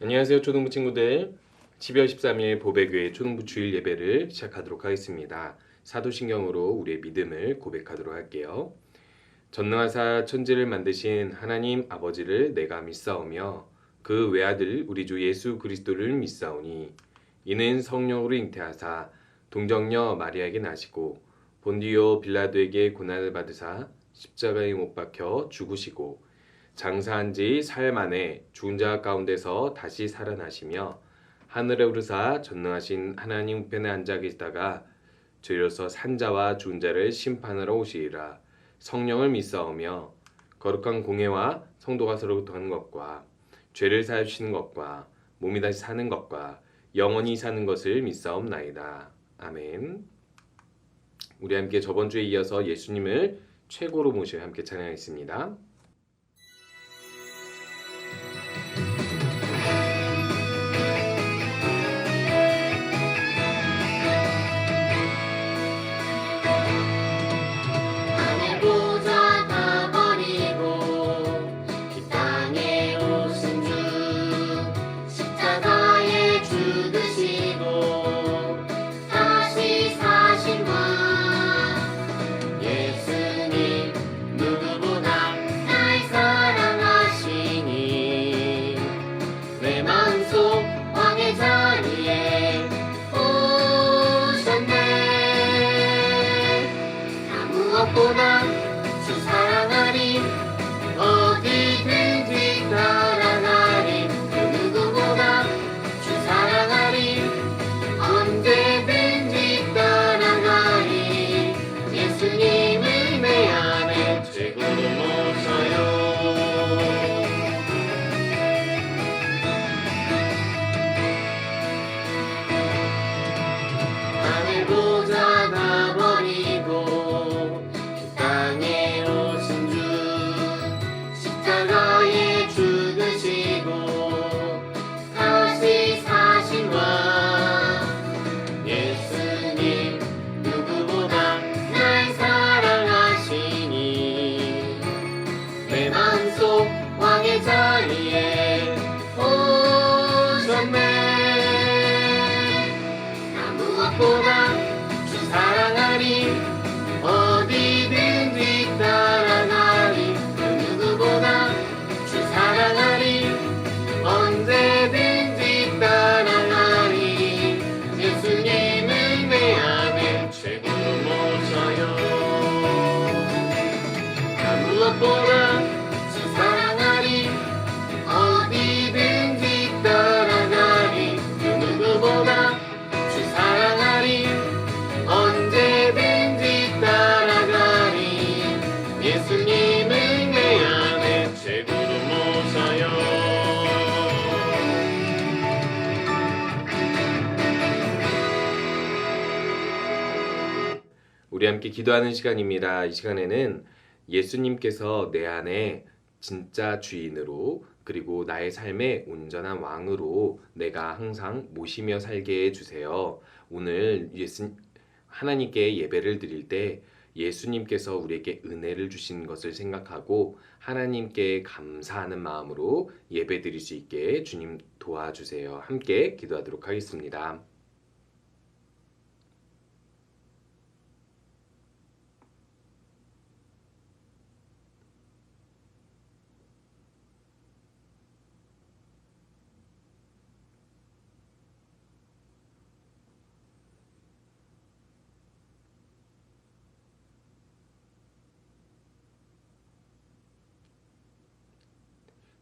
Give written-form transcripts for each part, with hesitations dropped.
안녕하세요, 초등부 친구들. 12월 13일 보배교회 초등부 주일 예배를 시작하도록 하겠습니다. 사도신경으로 우리의 믿음을 고백하도록 할게요. 전능하사 천지를 만드신 하나님 아버지를 내가 믿사오며 그 외아들 우리 주 예수 그리스도를 믿사오니 이는 성령으로 잉태하사 동정녀 마리아에게 나시고 본디오 빌라도에게 고난을 받으사 십자가에 못 박혀 죽으시고 장사한 지 사흘 만에 죽은 자 가운데서 다시 살아나시며 하늘에 오르사 전능하신 하나님 우편에 앉아 계시다가 저희로서 산자와 죽은 자를 심판하러 오시리라. 성령을 믿사오며 거룩한 공회와 성도가 서로 하는 것과 죄를 사하여 주시는 것과 몸이 다시 사는 것과 영원히 사는 것을 믿사옵나이다. 아멘. 우리 함께 저번 주에 이어서 예수님을 최고로 모시며 함께 찬양하겠습니다. 무엇보다 주 사랑하리 어디든지 따라가리 그 누구보다 주 사랑하리 언제든지 따라가리 예수님을 내 안에 최고로 모셔요. 하늘 보자 다 버리고 왕의 자리에 오셨네. 나 무엇보다 주 사랑하리 어디든지 따라가리 그 누구보다 주 사랑하리 언제든지 따라가리 예수님을 내 안에 최고로 모셔요. 나 무엇보다 어디든지 따라가리 그 누구보다 주 사랑하리 언제든지 따라가리 예수님을 내 안에 최고로 모셔요. 우리 함께 기도하는 시간입니다. 이 시간에는 예수님께서 내 안에 진짜 주인으로 그리고 나의 삶의 온전한 왕으로 내가 항상 모시며 살게 해주세요. 오늘 하나님께 예배를 드릴 때 예수님께서 우리에게 은혜를 주신 것을 생각하고 하나님께 감사하는 마음으로 예배 드릴 수 있게 주님 도와주세요. 함께 기도하도록 하겠습니다.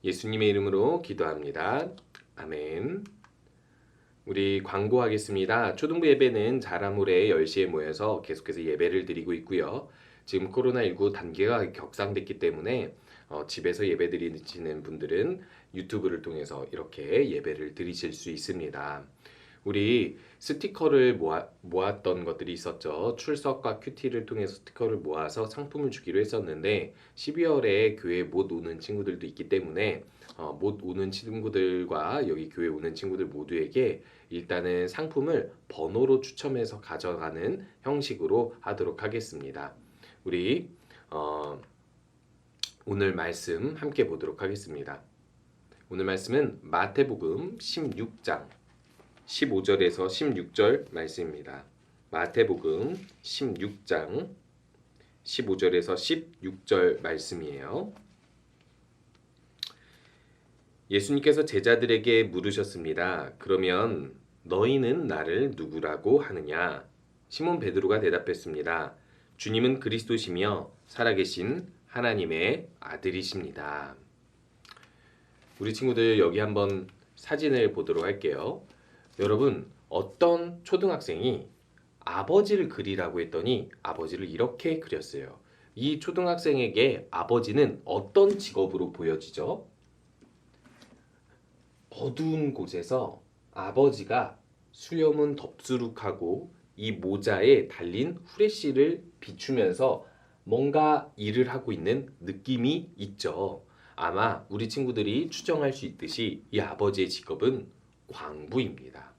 예수님의 이름으로 기도합니다. 아멘. 우리 광고하겠습니다. 초등부 예배는 자라몰에 10시에 모여서 계속해서 예배를 드리고 있고요. 지금 코로나19 단계가 격상됐기 때문에 집에서 예배 드리시는 분들은 유튜브를 통해서 이렇게 예배를 드리실 수 있습니다. 우리 스티커를 모았던 것들이 있었죠. 출석과 큐티를 통해서 스티커를 모아서 상품을 주기로 했었는데 12월에 교회 못 오는 친구들도 있기 때문에 못 오는 친구들과 여기 교회 오는 친구들 모두에게 일단은 상품을 번호로 추첨해서 가져가는 형식으로 하도록 하겠습니다. 우리 오늘 말씀 함께 보도록 하겠습니다. 오늘 말씀은 마태복음 16장 15절에서 16절 말씀입니다. 마태복음 16장 15절에서 16절 말씀이에요. 예수님께서 제자들에게 물으셨습니다. 그러면 너희는 나를 누구라고 하느냐? 시몬 베드로가 대답했습니다. 주님은 그리스도시며 살아계신 하나님의 아들이십니다. 우리 친구들 여기 한번 사진을 보도록 할게요. 여러분, 어떤 초등학생이 아버지를 그리라고 했더니 아버지를 이렇게 그렸어요. 이 초등학생에게 아버지는 어떤 직업으로 보여지죠? 어두운 곳에서 아버지가 수염은 덥수룩하고 이 모자에 달린 후레쉬를 비추면서 뭔가 일을 하고 있는 느낌이 있죠. 아마 우리 친구들이 추정할 수 있듯이 이 아버지의 직업은 광부입니다.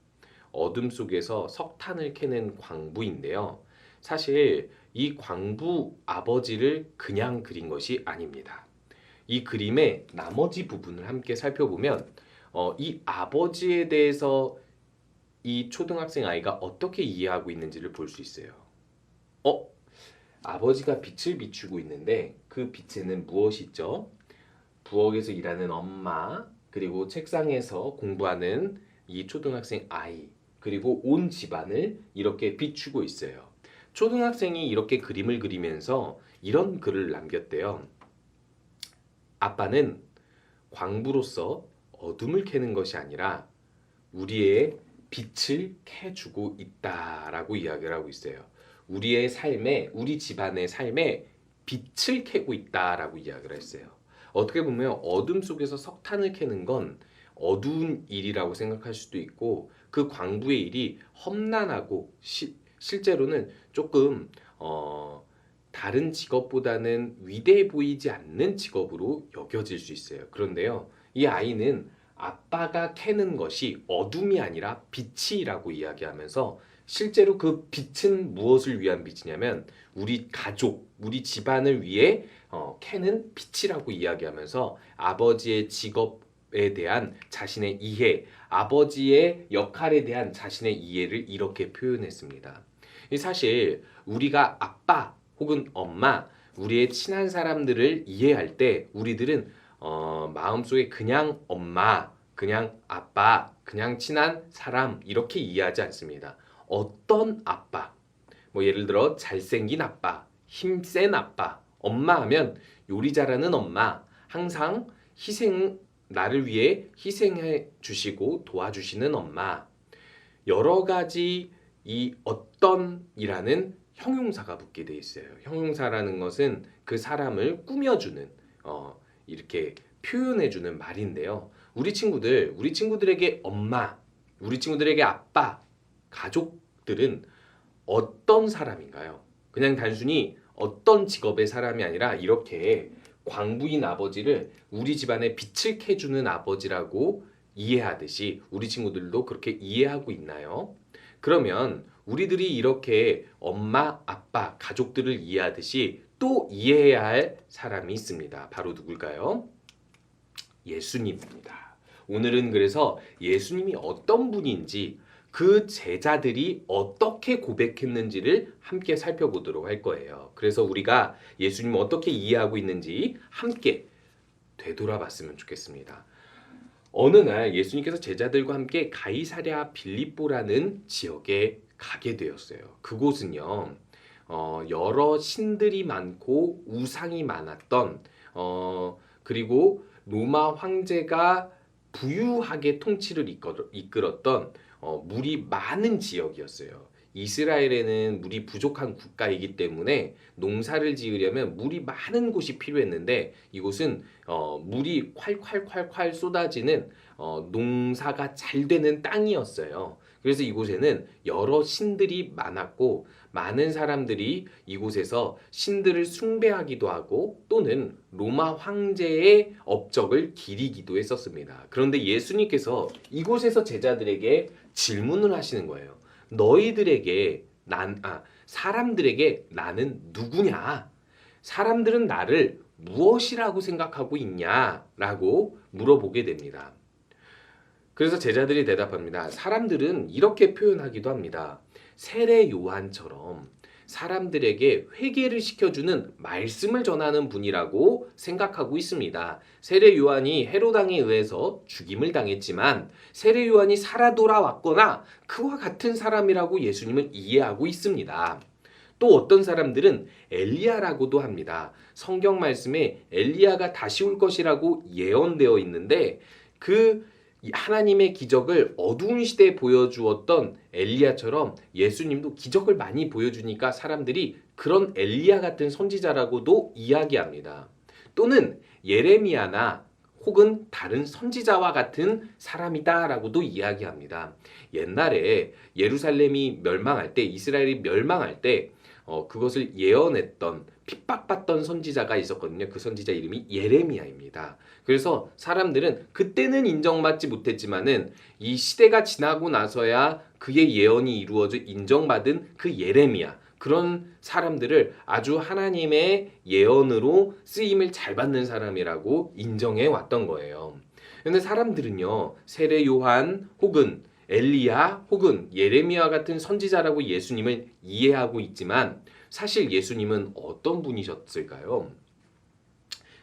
어둠 속에서 석탄을 캐는 광부인데요. 사실 이 광부 아버지를 그냥 그린 것이 아닙니다. 이 그림의 나머지 부분을 함께 살펴보면 이 아버지에 대해서 이 초등학생 아이가 어떻게 이해하고 있는지를 볼 수 있어요. 아버지가 빛을 비추고 있는데 그 빛에는 무엇이 있죠? 부엌에서 일하는 엄마, 그리고 책상에서 공부하는 이 초등학생 아이, 그리고 온 집안을 이렇게 비추고 있어요. 초등학생이 이렇게 그림을 그리면서 이런 글을 남겼대요. 아빠는 광부로서 어둠을 캐는 것이 아니라 우리의 빛을 캐주고 있다라고 이야기를 하고 있어요. 우리의 삶에, 우리 집안의 삶에 빛을 캐고 있다라고 이야기를 했어요. 어떻게 보면 어둠 속에서 석탄을 캐는 건 어두운 일이라고 생각할 수도 있고 그 광부의 일이 험난하고 실제로는 조금 다른 직업보다는 위대해 보이지 않는 직업으로 여겨질 수 있어요. 그런데요, 이 아이는 아빠가 캐는 것이 어둠이 아니라 빛이라고 이야기하면서 실제로 그 빛은 무엇을 위한 빛이냐면 우리 가족, 우리 집안을 위해 캐는 빛이라고 이야기하면서 아버지의 직업에 대한 자신의 이해, 아버지의 역할에 대한 자신의 이해를 이렇게 표현했습니다. 사실 우리가 아빠 혹은 엄마, 우리의 친한 사람들을 이해할 때 우리들은 마음속에 그냥 엄마, 그냥 아빠, 그냥 친한 사람 이렇게 이해하지 않습니다. 어떤 아빠, 뭐 예를 들어 잘생긴 아빠, 힘센 아빠, 엄마 하면 요리 잘하는 엄마, 항상 나를 위해 희생해 주시고 도와주시는 엄마, 여러 가지 이 어떤이라는 형용사가 붙게 돼 있어요. 형용사라는 것은 그 사람을 꾸며주는 이렇게 표현해주는 말인데요. 우리 친구들에게 엄마, 우리 친구들에게 아빠, 가족들은 어떤 사람인가요? 그냥 단순히 어떤 직업의 사람이 아니라 이렇게 광부인 아버지를 우리 집안에 빛을 캐주는 아버지라고 이해하듯이 우리 친구들도 그렇게 이해하고 있나요? 그러면 우리들이 이렇게 엄마, 아빠, 가족들을 이해하듯이 또 이해해야 할 사람이 있습니다. 바로 누굴까요? 예수님입니다. 오늘은 그래서 예수님이 어떤 분인지 그 제자들이 어떻게 고백했는지를 함께 살펴보도록 할 거예요. 그래서 우리가 예수님을 어떻게 이해하고 있는지 함께 되돌아봤으면 좋겠습니다. 어느 날 예수님께서 제자들과 함께 가이사랴 빌립보라는 지역에 가게 되었어요. 그곳은요, 여러 신들이 많고 우상이 많았던 그리고 로마 황제가 부유하게 통치를 이끌었던 물이 많은 지역이었어요. 이스라엘에는 물이 부족한 국가이기 때문에 농사를 지으려면 물이 많은 곳이 필요했는데 이곳은 물이 콸콸콸콸 쏟아지는 농사가 잘 되는 땅이었어요. 그래서 이곳에는 여러 신들이 많았고 많은 사람들이 이곳에서 신들을 숭배하기도 하고 또는 로마 황제의 업적을 기리기도 했었습니다. 그런데 예수님께서 이곳에서 제자들에게 질문을 하시는 거예요. 사람들에게 나는 누구냐? 사람들은 나를 무엇이라고 생각하고 있냐라고 물어보게 됩니다. 그래서 제자들이 대답합니다. 사람들은 이렇게 표현하기도 합니다. 세례 요한처럼 사람들에게 회개를 시켜주는 말씀을 전하는 분이라고 생각하고 있습니다. 세례 요한이 헤로당에 의해서 죽임을 당했지만 세례 요한이 살아 돌아왔거나 그와 같은 사람이라고 예수님은 이해하고 있습니다. 또 어떤 사람들은 엘리야라고도 합니다. 성경 말씀에 엘리야가 다시 올 것이라고 예언되어 있는데 그 하나님의 기적을 어두운 시대에 보여주었던 엘리야처럼 예수님도 기적을 많이 보여주니까 사람들이 그런 엘리야 같은 선지자라고도 이야기합니다. 또는 예레미야나 혹은 다른 선지자와 같은 사람이다라고도 이야기합니다. 옛날에 예루살렘이 멸망할 때, 이스라엘이 멸망할 때 그것을 예언했던 핍박받던 선지자가 있었거든요. 그 선지자 이름이 예레미야입니다. 그래서 사람들은 그때는 인정받지 못했지만은 이 시대가 지나고 나서야 그의 예언이 이루어져 인정받은 그 예레미야, 그런 사람들을 아주 하나님의 예언으로 쓰임을 잘 받는 사람이라고 인정해 왔던 거예요. 그런데 사람들은요, 세례 요한 혹은 엘리야 혹은 예레미야 같은 선지자라고 예수님을 이해하고 있지만 사실 예수님은 어떤 분이셨을까요?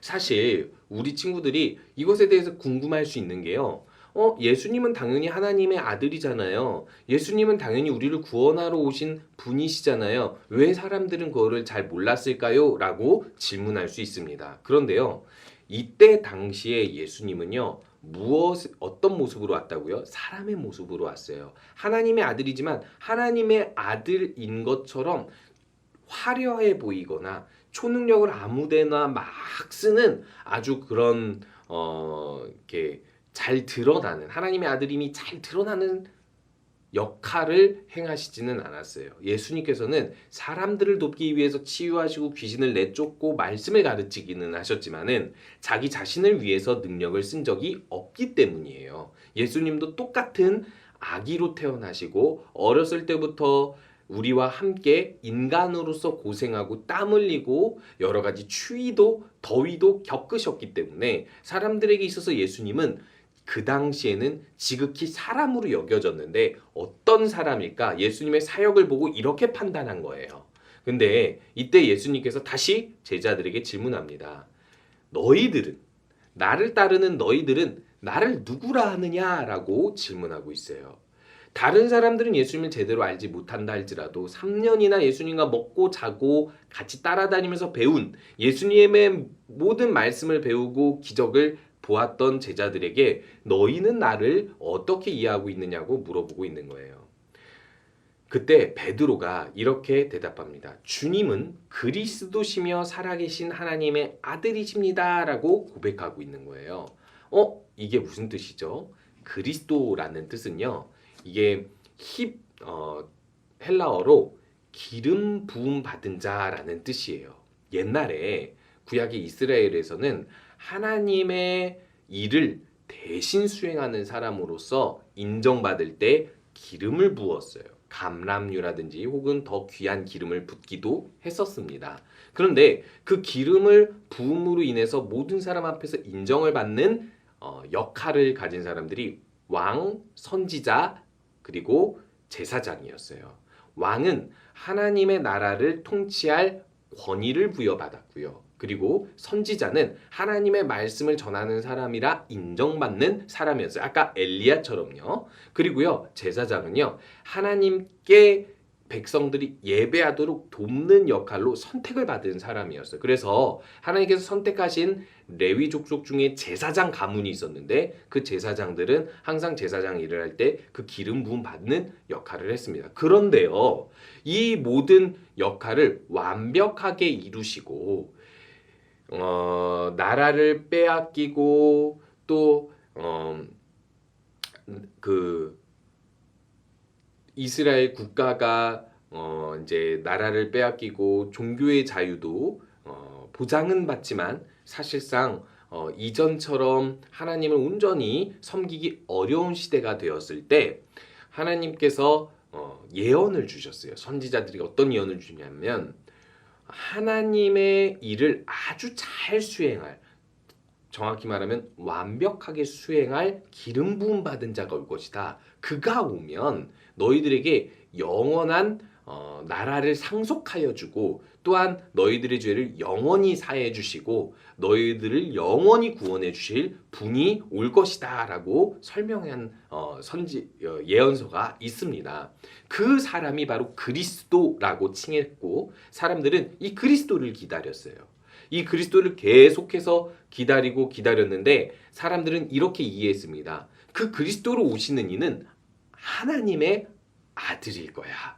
사실 우리 친구들이 이것에 대해서 궁금할 수 있는 게요. 예수님은 당연히 하나님의 아들이잖아요. 예수님은 당연히 우리를 구원하러 오신 분이시잖아요. 왜 사람들은 그거를 잘 몰랐을까요? 라고 질문할 수 있습니다. 그런데요, 이때 당시에 예수님은요, 어떤 모습으로 왔다고요? 사람의 모습으로 왔어요. 하나님의 아들이지만 하나님의 아들인 것처럼 화려해 보이거나 초능력을 아무데나 막 쓰는 아주 그런 이렇게 잘 드러나는, 하나님의 아들임이 잘 드러나는 역할을 행하시지는 않았어요. 예수님께서는 사람들을 돕기 위해서 치유하시고 귀신을 내쫓고 말씀을 가르치기는 하셨지만은 자기 자신을 위해서 능력을 쓴 적이 없기 때문이에요. 예수님도 똑같은 아기로 태어나시고 어렸을 때부터 우리와 함께 인간으로서 고생하고 땀 흘리고 여러 가지 추위도 더위도 겪으셨기 때문에 사람들에게 있어서 예수님은 그 당시에는 지극히 사람으로 여겨졌는데 어떤 사람일까? 예수님의 사역을 보고 이렇게 판단한 거예요. 근데 이때 예수님께서 다시 제자들에게 질문합니다. 나를 따르는 너희들은 나를 누구라 하느냐라고 질문하고 있어요. 다른 사람들은 예수님을 제대로 알지 못한다 할지라도 3년이나 예수님과 먹고 자고 같이 따라다니면서 배운 예수님의 모든 말씀을 배우고 기적을 보았던 제자들에게 너희는 나를 어떻게 이해하고 있느냐고 물어보고 있는 거예요. 그때 베드로가 이렇게 대답합니다. 주님은 그리스도시며 살아계신 하나님의 아들이십니다 라고 고백하고 있는 거예요. 이게 무슨 뜻이죠? 그리스도라는 뜻은요, 이게 헬라어로 기름 부음 받은 자라는 뜻이에요. 옛날에 구약의 이스라엘에서는 하나님의 일을 대신 수행하는 사람으로서 인정받을 때 기름을 부었어요. 감람유라든지 혹은 더 귀한 기름을 붓기도 했었습니다. 그런데 그 기름을 부음으로 인해서 모든 사람 앞에서 인정을 받는 역할을 가진 사람들이 왕, 선지자, 그리고 제사장이었어요. 왕은 하나님의 나라를 통치할 권위를 부여받았고요. 그리고 선지자는 하나님의 말씀을 전하는 사람이라 인정받는 사람이었어요. 아까 엘리야처럼요. 그리고요, 제사장은요, 하나님께 백성들이 예배하도록 돕는 역할로 선택을 받은 사람이었어요. 그래서 하나님께서 선택하신 레위 족속 중에 제사장 가문이 있었는데 그 제사장들은 항상 제사장 일을 할 때 그 기름 부음 받는 역할을 했습니다. 그런데요, 이 모든 역할을 완벽하게 이루시고 나라를 빼앗기고 또 이스라엘 국가가 이제 나라를 빼앗기고 종교의 자유도 보장은 받지만 사실상 이전처럼 하나님을 온전히 섬기기 어려운 시대가 되었을 때 하나님께서 예언을 주셨어요. 선지자들이 어떤 예언을 주냐면 하나님의 일을 아주 잘 수행할, 정확히 말하면 완벽하게 수행할 기름 부음 받은 자가 올 것이다. 그가 오면 너희들에게 영원한 나라를 상속하여 주고 또한 너희들의 죄를 영원히 사해 주시고 너희들을 영원히 구원해 주실 분이 올 것이다라고 설명한 예언서가 있습니다. 그 사람이 바로 그리스도라고 칭했고 사람들은 이 그리스도를 기다렸어요. 이 그리스도를 계속해서 기다렸는데 사람들은 이렇게 이해했습니다. 그 그리스도로 오시는 이는 하나님의 아들일 거야.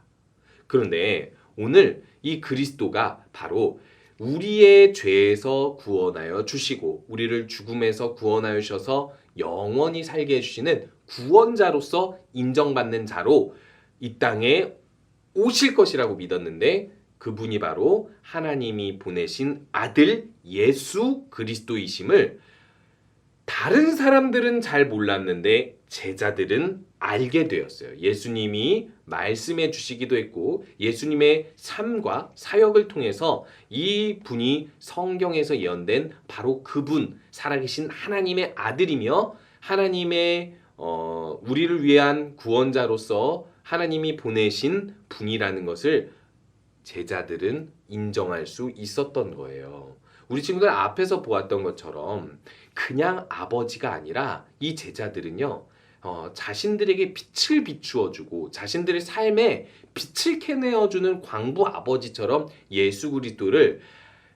그런데 오늘 이 그리스도가 바로 우리의 죄에서 구원하여 주시고 우리를 죽음에서 구원하여 주셔서 영원히 살게 해주시는 구원자로서 인정받는 자로 이 땅에 오실 것이라고 믿었는데 그분이 바로 하나님이 보내신 아들 예수 그리스도이심을 다른 사람들은 잘 몰랐는데 제자들은 알게 되었어요. 예수님이 말씀해 주시기도 했고 예수님의 삶과 사역을 통해서 이 분이 성경에서 예언된 바로 그분, 살아계신 하나님의 아들이며 하나님의 우리를 위한 구원자로서 하나님이 보내신 분이라는 것을 제자들은 인정할 수 있었던 거예요. 우리 친구들 앞에서 보았던 것처럼 그냥 아버지가 아니라 이 제자들은요, 자신들에게 빛을 비추어주고 자신들의 삶에 빛을 캐내어주는 광부 아버지처럼 예수 그리스도를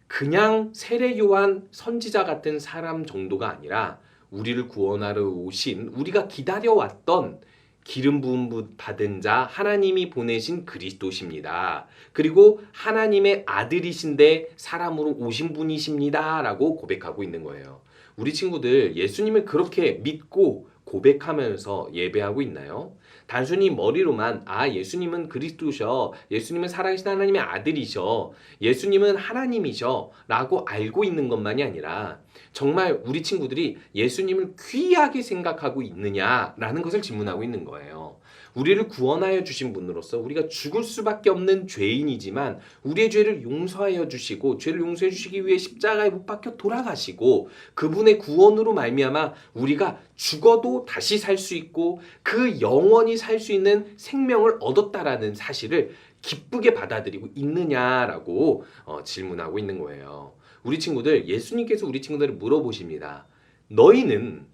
그냥 세례 요한 선지자 같은 사람 정도가 아니라 우리를 구원하러 오신 우리가 기다려왔던 기름 부음 받은 자 하나님이 보내신 그리스도십니다. 그리고 하나님의 아들이신데 사람으로 오신 분이십니다. 라고 고백하고 있는 거예요. 우리 친구들 예수님을 그렇게 믿고 고백하면서 예배하고 있나요? 단순히 머리로만 예수님은 그리스도셔, 예수님은 살아계신 하나님의 아들이셔, 예수님은 하나님이셔 라고 알고 있는 것만이 아니라 정말 우리 친구들이 예수님을 귀하게 생각하고 있느냐라는 것을 질문하고 있는 거예요. 우리를 구원하여 주신 분으로서 우리가 죽을 수밖에 없는 죄인이지만 우리의 죄를 용서하여 주시고 죄를 용서해 주시기 위해 십자가에 못 박혀 돌아가시고 그분의 구원으로 말미암아 우리가 죽어도 다시 살 수 있고 그 영원히 살 수 있는 생명을 얻었다라는 사실을 기쁘게 받아들이고 있느냐라고 질문하고 있는 거예요. 우리 친구들, 예수님께서 우리 친구들을 물어보십니다. 너희는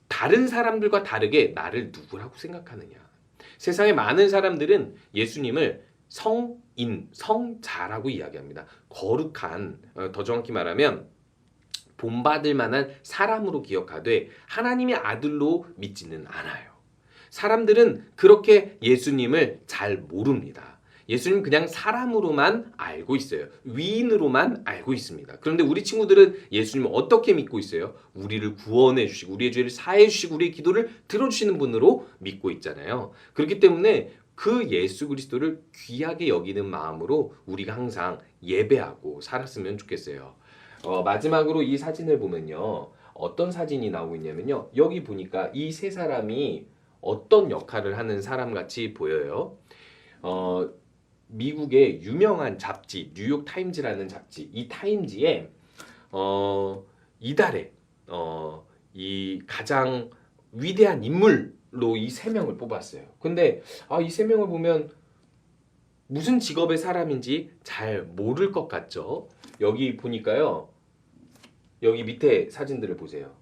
다른 사람들과 다르게 나를 누구라고 생각하느냐? 세상의 많은 사람들은 예수님을 성인, 성자라고 이야기합니다. 거룩한, 더 정확히 말하면 본받을 만한 사람으로 기억하되 하나님의 아들로 믿지는 않아요. 사람들은 그렇게 예수님을 잘 모릅니다. 예수님 그냥 사람으로만 알고 있어요. 위인으로만 알고 있습니다. 그런데 우리 친구들은 예수님을 어떻게 믿고 있어요? 우리를 구원해 주시고 우리의 죄를 사해 주시고 우리의 기도를 들어주시는 분으로 믿고 있잖아요. 그렇기 때문에 그 예수 그리스도를 귀하게 여기는 마음으로 우리가 항상 예배하고 살았으면 좋겠어요. 마지막으로 이 사진을 보면요. 어떤 사진이 나오고 있냐면요. 여기 보니까 이 세 사람이 어떤 역할을 하는 사람 같이 보여요. 미국의 유명한 잡지 뉴욕 타임즈라는 잡지 이 타임즈에 이달에 이 가장 위대한 인물로 이 세 명을 뽑았어요. 근데 이 세 명을 보면 무슨 직업의 사람인지 잘 모를 것 같죠? 여기 보니까요. 여기 밑에 사진들을 보세요.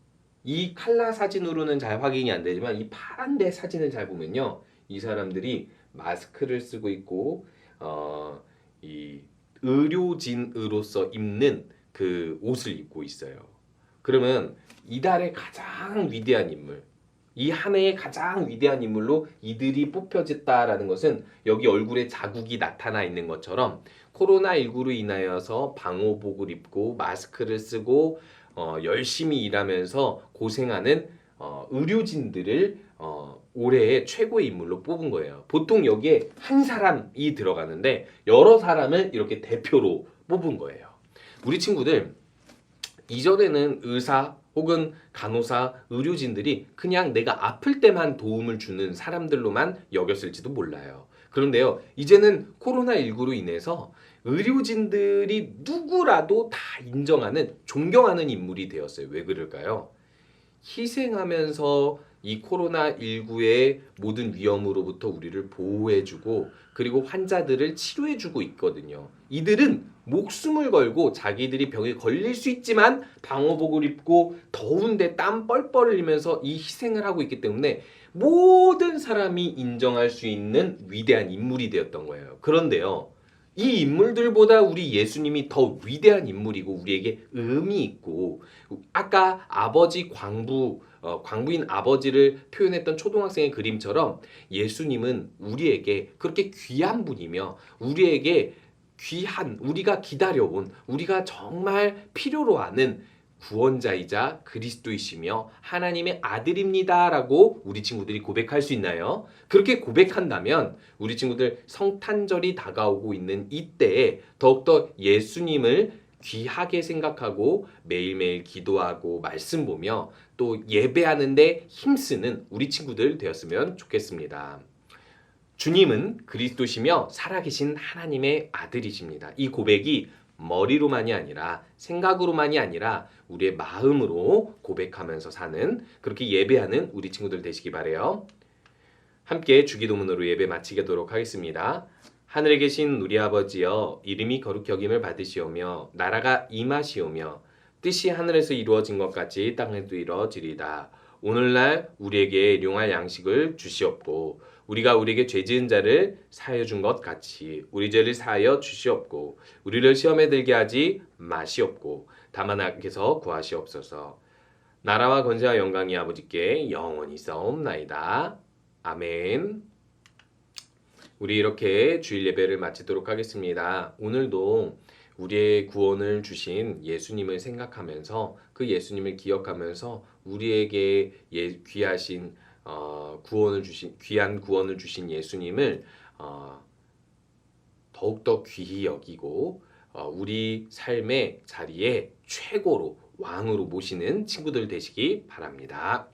이 칼라 사진으로는 잘 확인이 안 되지만 이 파란데 사진을 잘 보면요. 이 사람들이 마스크를 쓰고 있고 이 의료진으로서 입는 그 옷을 입고 있어요. 그러면 이달의 가장 위대한 인물, 이 한 해의 가장 위대한 인물로 이들이 뽑혀졌다라는 것은 여기 얼굴에 자국이 나타나 있는 것처럼 코로나19로 인하여서 방호복을 입고 마스크를 쓰고 열심히 일하면서 고생하는 의료진들을 올해의 최고의 인물로 뽑은 거예요. 보통 여기에 한 사람이 들어가는데 여러 사람을 이렇게 대표로 뽑은 거예요. 우리 친구들 이전에는 의사 혹은 간호사, 의료진들이 그냥 내가 아플 때만 도움을 주는 사람들로만 여겼을지도 몰라요. 그런데요, 이제는 코로나19로 인해서 의료진들이 누구라도 다 인정하는 존경하는 인물이 되었어요. 왜 그럴까요? 희생하면서 이 코로나19의 모든 위험으로부터 우리를 보호해주고 그리고 환자들을 치료해주고 있거든요. 이들은 목숨을 걸고 자기들이 병에 걸릴 수 있지만 방호복을 입고 더운데 땀 뻘뻘 흘리면서 이 희생을 하고 있기 때문에 모든 사람이 인정할 수 있는 위대한 인물이 되었던 거예요. 그런데요. 이 인물들보다 우리 예수님이 더 위대한 인물이고 우리에게 의미 있고 아까 아버지 광부인 아버지를 표현했던 초등학생의 그림처럼 예수님은 우리에게 그렇게 귀한 분이며 우리에게 귀한 우리가 기다려온 우리가 정말 필요로 하는 구원자이자 그리스도이시며 하나님의 아들입니다라고 우리 친구들이 고백할 수 있나요? 그렇게 고백한다면 우리 친구들 성탄절이 다가오고 있는 이때에 더욱더 예수님을 귀하게 생각하고 매일매일 기도하고 말씀 보며 또 예배하는데 힘쓰는 우리 친구들 되었으면 좋겠습니다. 주님은 그리스도시며 살아계신 하나님의 아들이십니다. 이 고백이 머리로만이 아니라 생각으로만이 아니라 우리의 마음으로 고백하면서 사는 그렇게 예배하는 우리 친구들 되시기 바라요. 함께 주기도문으로 예배 마치도록 하겠습니다. 하늘에 계신 우리 아버지여 이름이 거룩히 여김을 받으시오며 나라가 임하시오며 뜻이 하늘에서 이루어진 것 같이 땅에도 이루어지리다. 오늘날 우리에게 일용할 양식을 주시옵고 우리가 우리에게 죄 지은 자를 사하여 준 것 같이 우리 죄를 사하여 주시옵고 우리를 시험에 들게 하지 마시옵고 다만 악에서 구하시옵소서. 나라와 권세와 영광이 아버지께 영원히 있사옵나이다. 아멘. 우리 이렇게 주일 예배를 마치도록 하겠습니다. 오늘도 우리의 구원을 주신 예수님을 생각하면서 그 예수님을 기억하면서 우리에게 귀하신 귀한 구원을 주신 예수님을 더욱더 귀히 여기고 우리 삶의 자리에 최고로 왕으로 모시는 친구들 되시기 바랍니다.